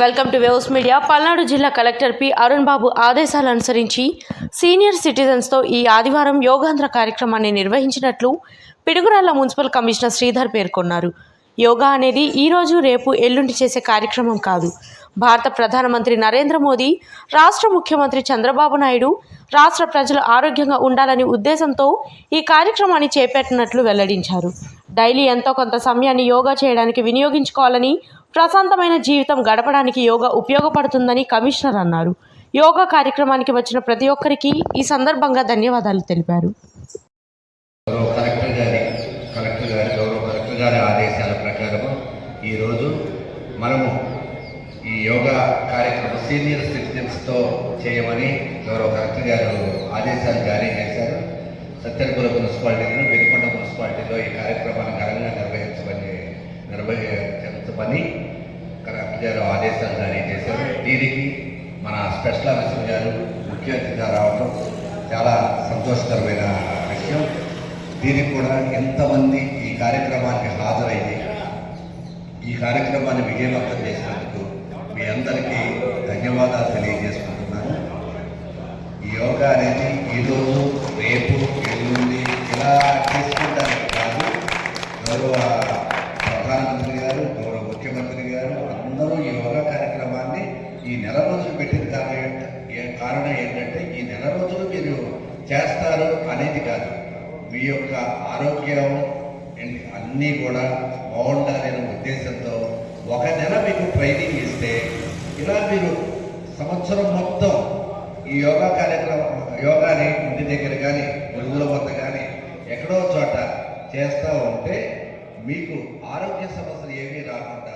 Welcome to waves media. Palnadu జిల్లా collector P Arun బాబు ఆదేశాలు అనుసరించి సీనియర్ సిటిజన్స్తో ఈ ఆదివారం యోగాంధ్ర కార్యక్రమాన్ని నిర్వహించినట్లు పిడుగురాళ్ల మున్సిపల్ కమిషనర్ శ్రీధర్ పేర్కొన్నారు. యోగా అనేది ఈరోజు రేపు ఎల్లుండి చేసే కార్యక్రమం కాదు. భారత ప్రధానమంత్రి నరేంద్ర మోదీ, రాష్ట్ర ముఖ్యమంత్రి చంద్రబాబు నాయుడు రాష్ట్ర ప్రజలు ఆరోగ్యంగా ఉండాలనే ఉద్దేశంతో ఈ కార్యక్రమాన్ని చేపట్టినట్లు వెల్లడించారు. డైలీ ఎంతో కొంత సమయాన్ని యోగా చేయడానికి వినియోగించుకోవాలని, ప్రశాంతమైన జీవితం గడపడానికి యోగా ఉపయోగపడుతుందని కమిషనర్ అన్నారు. యోగా కార్యక్రమానికి వచ్చిన ప్రతి ఒక్కరికి ఈ సందర్భంగా ధన్యవాదాలు తెలిపారు. కలెక్టర్ గారి ఆదేశాల ప్రకారం ఈరోజు మనము ఈ యోగా కార్యక్రమం సీనియర్ సిటిజన్స్తో చేయమని గౌరవ కలెక్టర్ గారు ఆదేశాలు జారీ చేశారు. సత్యనపల్లి మున్సిపాలిటీలో, వెనుకొండ మున్సిపాలిటీలో ఈ కార్యక్రమాన్ని ఘనంగా నిర్వహించమని కలెక్టర్ గారు ఆదేశాలు జారీ చేశారు. దీనికి మన స్పెషల్ ఆఫీసర్ గారు ముఖ్య అతిథిగా రావడం చాలా సంతోషకరమైన విషయం. దీనికి కూడా ఎంతమంది ఈ కార్యక్రమానికి హాజరైంది, ఈ కార్యక్రమాన్ని విజయవంతం చేసినందుకు మీ అందరికీ ధన్యవాదాలు తెలియజేసుకుంటున్నాను. ఈ యోగా అనేది ఈరోజు రేపు ఎల్లుండి ఇలా చేసుకుంటానికి కాదు. గౌరవ ప్రధానమంత్రి గారు, గౌరవ ముఖ్యమంత్రి గారు అందరూ ఈ యోగా కార్యక్రమాన్ని ఈ నెల రోజులు పెట్టిన కారణం ఏంటంటే ఈ నెల రోజులు మీరు చేస్తారు అనేది కాదు, మీ యొక్క ఆరోగ్యం అన్నీ కూడా బాగుండాలనే ఉద్దేశంతో ఒక నెల మీకు ట్రైనింగ్ ఇస్తే ఇలా మీరు సంవత్సరం మొత్తం ఈ యోగా యోగాని ఇంటి దగ్గర కానీ, గురుగుల వద్ద కానీ ఎక్కడో చోట చేస్తూ ఉంటే మీకు ఆరోగ్య సమస్యలు ఏమీ రాకుండా